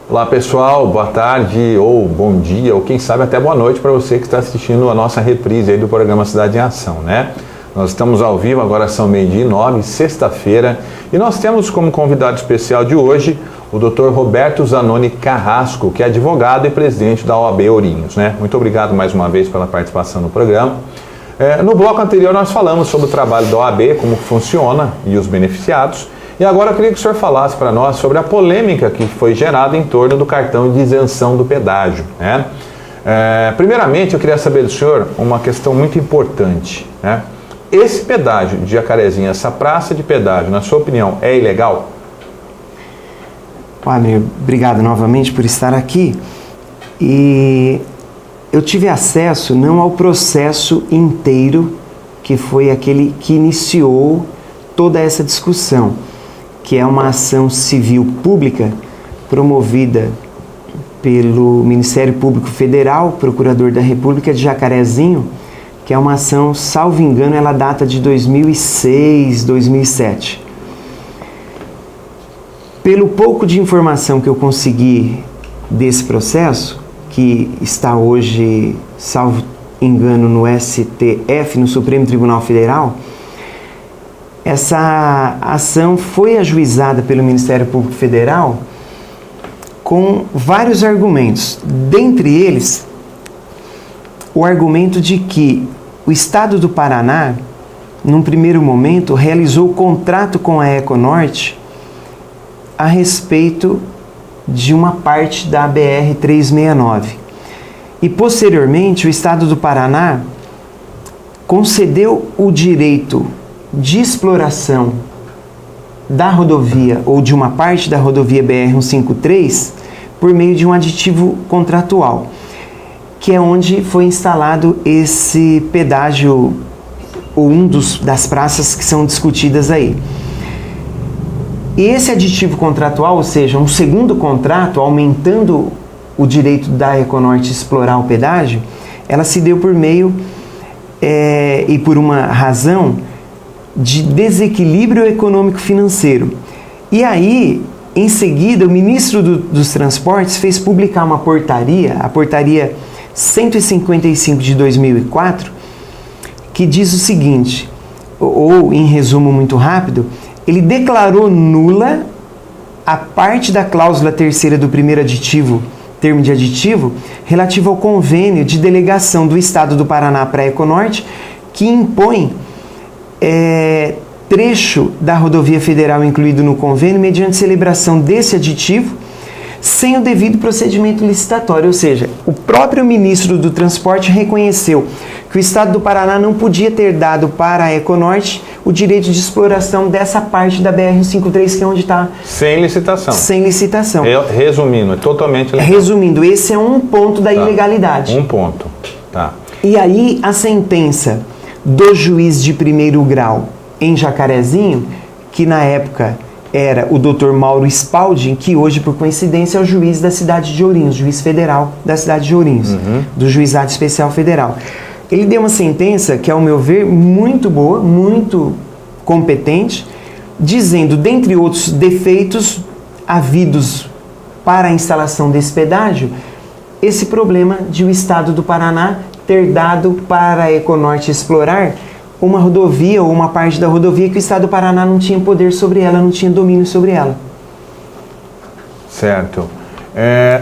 Olá pessoal, boa tarde ou bom dia ou quem sabe até boa noite para você que está assistindo a nossa reprise aí do programa Cidade em Ação, né? Nós estamos ao vivo, agora são 12h09, sexta-feira, e nós temos como convidado especial de hoje o Dr. Roberto Zanoni Carrasco, que é advogado e presidente da OAB Ourinhos, né? Muito obrigado mais uma vez pela participação no programa. No bloco anterior nós falamos sobre o trabalho da OAB, como funciona e os beneficiados. E agora eu queria que o senhor falasse para nós sobre a polêmica que foi gerada em torno do cartão de isenção do pedágio, né? Primeiramente, eu queria saber do senhor uma questão muito importante, né? Esse pedágio de Jacarezinho, essa praça de pedágio, na sua opinião, é ilegal? Wagner, obrigado novamente por estar aqui. E eu tive acesso não ao processo inteiro, que foi aquele que iniciou toda essa discussão, que é uma ação civil pública promovida pelo Ministério Público Federal, Procurador da República de Jacarezinho, que é uma ação, salvo engano, ela data de 2006, 2007. Pelo pouco de informação que eu consegui desse processo, que está hoje, salvo engano, no STF, no Supremo Tribunal Federal, essa ação foi ajuizada pelo Ministério Público Federal com vários argumentos. Dentre eles, o argumento de que o Estado do Paraná, num primeiro momento, realizou contrato com a Econorte a respeito de uma parte da BR-369. E, posteriormente, o Estado do Paraná concedeu o direito de exploração da rodovia ou de uma parte da rodovia BR-153 por meio de um aditivo contratual, que é onde foi instalado esse pedágio ou das praças que são discutidas aí. E esse aditivo contratual, ou seja, um segundo contrato, aumentando o direito da Econorte explorar o pedágio, ela se deu por meio e por uma razão de desequilíbrio econômico-financeiro. E aí, em seguida, o ministro dos Transportes fez publicar uma portaria, a portaria 155 de 2004, que diz o seguinte, ou em resumo muito rápido, ele declarou nula a parte da cláusula terceira do primeiro aditivo, termo de aditivo, relativo ao convênio de delegação do Estado do Paraná para a Econorte, que impõe trecho da rodovia federal incluído no convênio mediante celebração desse aditivo sem o devido procedimento licitatório, ou seja, o próprio ministro do Transporte reconheceu que o Estado do Paraná não podia ter dado para a Econorte o direito de exploração dessa parte da BR-153, que é onde está... Sem licitação. Sem licitação. Resumindo, é totalmente legal. Resumindo, esse é um ponto da ilegalidade. Um ponto, tá. E aí, a sentença do juiz de primeiro grau em Jacarezinho, que na época era o Dr. Mauro Spalding, que hoje, por coincidência, é o juiz da cidade de Ourinhos, juiz federal da cidade de Ourinhos, do Juizado Especial Federal. Ele deu uma sentença que, ao meu ver, muito boa, muito competente, dizendo, dentre outros defeitos havidos para a instalação desse pedágio, esse problema de o Estado do Paraná ter dado para a Econorte explorar uma rodovia ou uma parte da rodovia que o Estado do Paraná não tinha poder sobre ela, não tinha domínio sobre ela. Certo.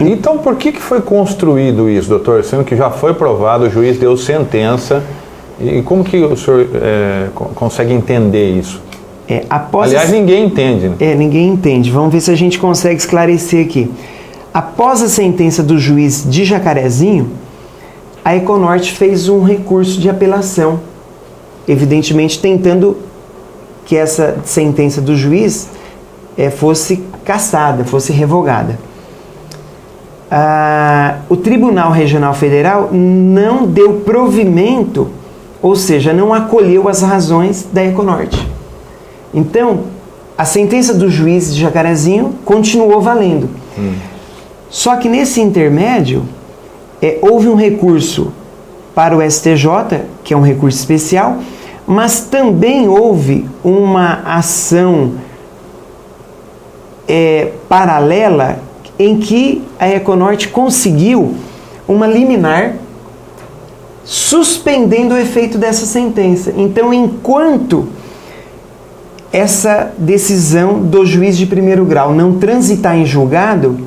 Então, por que foi construído isso, doutor? Sendo que já foi provado, o juiz deu sentença, e como que o senhor consegue entender isso? Aliás, ninguém entende. Né? Ninguém entende. Vamos ver se a gente consegue esclarecer aqui. Após a sentença do juiz de Jacarezinho, a Econorte fez um recurso de apelação, evidentemente tentando que essa sentença do juiz fosse cassada, fosse revogada. O Tribunal Regional Federal não deu provimento, ou seja, não acolheu as razões da Econorte. Então, a sentença do juiz de Jacarezinho continuou valendo. Só que nesse intermédio, houve um recurso para o STJ, que é um recurso especial, mas também houve uma ação paralela em que a Econorte conseguiu uma liminar suspendendo o efeito dessa sentença. Então, enquanto essa decisão do juiz de primeiro grau não transitar em julgado,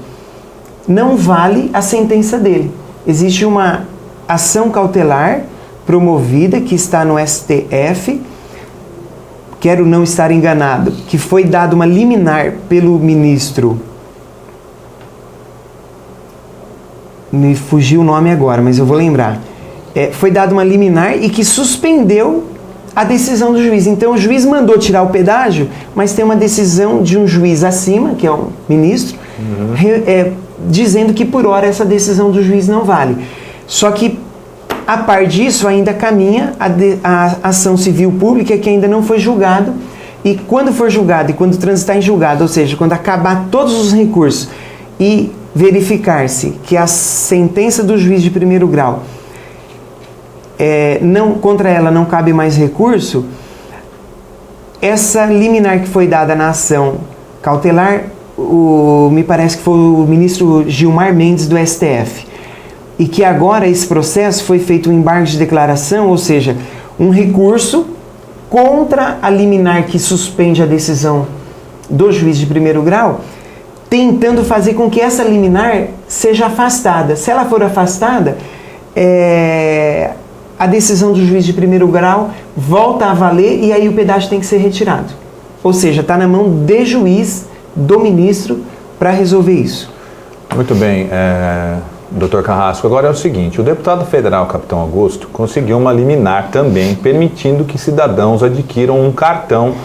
não vale a sentença dele. Existe uma ação cautelar promovida que está no STF, quero não estar enganado, que foi dada uma liminar pelo ministro, me fugiu o nome agora, mas eu vou lembrar, foi dada uma liminar e que suspendeu a decisão do juiz. Então o juiz mandou tirar o pedágio, mas tem uma decisão de um juiz acima, que é um ministro, dizendo que por hora essa decisão do juiz não vale. Só que a par disso ainda caminha a ação civil pública que ainda não foi julgado, e quando for julgado e quando transitar em julgado, ou seja, quando acabar todos os recursos e verificar-se que a sentença do juiz de primeiro grau contra ela não cabe mais recurso, essa liminar que foi dada na ação cautelar, me parece que foi o ministro Gilmar Mendes do STF, e que agora esse processo foi feito um embargo de declaração, ou seja, um recurso contra a liminar que suspende a decisão do juiz de primeiro grau, tentando fazer com que essa liminar seja afastada. Se ela for afastada, a decisão do juiz de primeiro grau volta a valer e aí o pedágio tem que ser retirado. Ou seja, está na mão de juiz, do ministro, para resolver isso. Muito bem, Dr. Carrasco. Agora é o seguinte, o deputado federal Capitão Augusto conseguiu uma liminar também, permitindo que cidadãos adquiram um cartão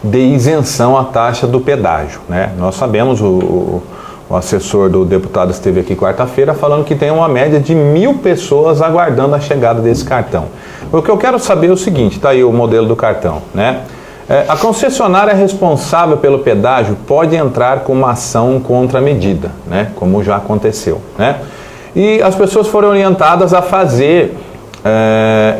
de isenção à taxa do pedágio, né? Nós sabemos, o assessor do deputado esteve aqui quarta-feira falando que tem uma média de 1.000 pessoas aguardando a chegada desse cartão. O que eu quero saber é o seguinte, tá aí o modelo do cartão, né? A concessionária responsável pelo pedágio pode entrar com uma ação contra a medida, né? Como já aconteceu, né? E as pessoas foram orientadas a fazer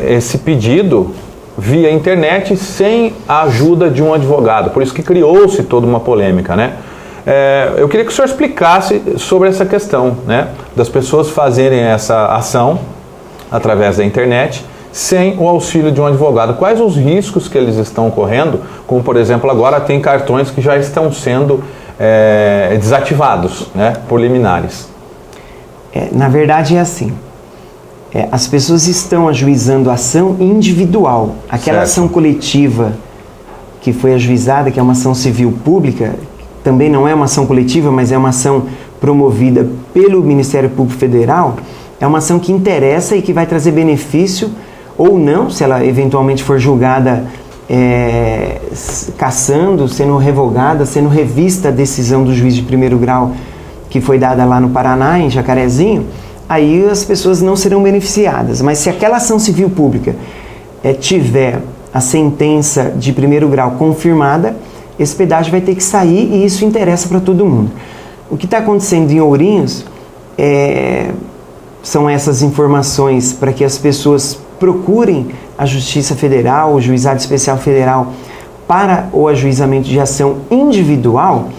esse pedido via internet sem a ajuda de um advogado. Por isso que criou-se toda uma polêmica, né? Eu queria que o senhor explicasse sobre essa questão, né? Das pessoas fazerem essa ação através da internet sem o auxílio de um advogado. Quais os riscos que eles estão correndo? Como, por exemplo, agora tem cartões que já estão sendo desativados, né? Por liminares. Na verdade é assim, as pessoas estão ajuizando ação individual. Aquela certo. Ação coletiva que foi ajuizada, que é uma ação civil pública, também não é uma ação coletiva, mas é uma ação promovida pelo Ministério Público Federal, é uma ação que interessa e que vai trazer benefício ou não, se ela eventualmente for julgada cassando, sendo revogada, sendo revista a decisão do juiz de primeiro grau que foi dada lá no Paraná, em Jacarezinho, aí as pessoas não serão beneficiadas. Mas se aquela ação civil pública tiver a sentença de primeiro grau confirmada, esse pedágio vai ter que sair e isso interessa para todo mundo. O que está acontecendo em Ourinhos são essas informações para que as pessoas procurem a Justiça Federal, o Juizado Especial Federal, para o ajuizamento de ação individual.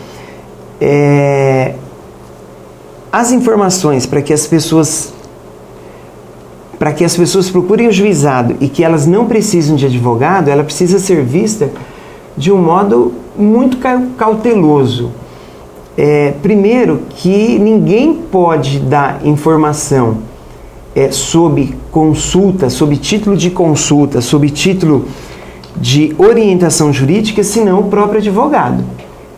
As informações para que as pessoas procurem o juizado e que elas não precisam de advogado, ela precisa ser vista de um modo muito cauteloso. Primeiro, que ninguém pode dar informação sob consulta, sob título de consulta, sob título de orientação jurídica, senão o próprio advogado.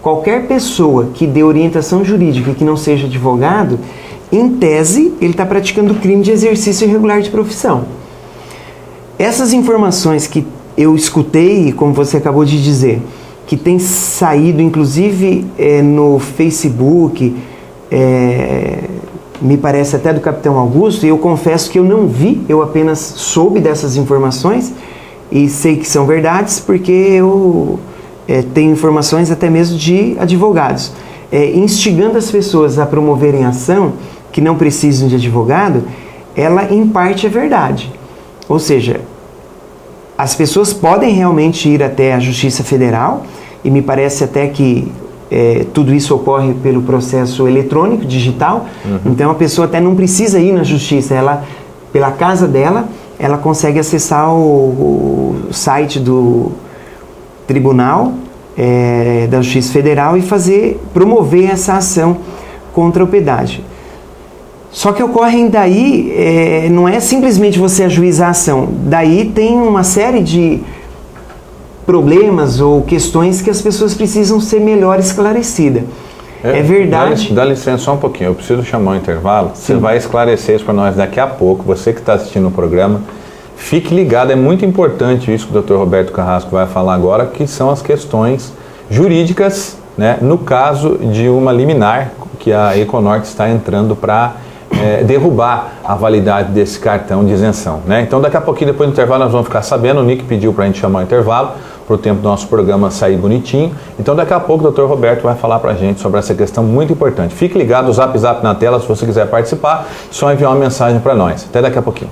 Qualquer pessoa que dê orientação jurídica que não seja advogado, em tese, ele está praticando crime de exercício irregular de profissão. Essas informações que eu escutei, como você acabou de dizer, que tem saído inclusive no Facebook, me parece até do Capitão Augusto, e eu confesso que eu não vi, eu apenas soube dessas informações e sei que são verdades porque eu tenho informações até mesmo de advogados, instigando as pessoas a promoverem ação que não precisam de advogado. Ela em parte é verdade, ou seja, as pessoas podem realmente ir até a Justiça Federal, e me parece até que tudo isso ocorre pelo processo eletrônico, digital. Então a pessoa até não precisa ir na justiça, ela, pela casa dela, ela consegue acessar o site do Tribunal da Justiça Federal e promover essa ação contra o pedágio. Só que ocorrem daí, não é simplesmente você ajuizar a ação, daí tem uma série de problemas ou questões que as pessoas precisam ser melhor esclarecidas. É verdade. Dá licença só um pouquinho, eu preciso chamar um intervalo. Sim. Você vai esclarecer isso para nós daqui a pouco, você que está assistindo o programa. Fique ligado, é muito importante isso que o Dr. Roberto Carrasco vai falar agora, que são as questões jurídicas, né, no caso de uma liminar que a Econorte está entrando para derrubar a validade desse cartão de isenção, né? Então daqui a pouquinho, depois do intervalo, nós vamos ficar sabendo. O Nick pediu para a gente chamar o intervalo, para o tempo do nosso programa sair bonitinho. Então daqui a pouco o Dr. Roberto vai falar para a gente sobre essa questão muito importante. Fique ligado, o Zap Zap na tela, se você quiser participar, só enviar uma mensagem para nós. Até daqui a pouquinho.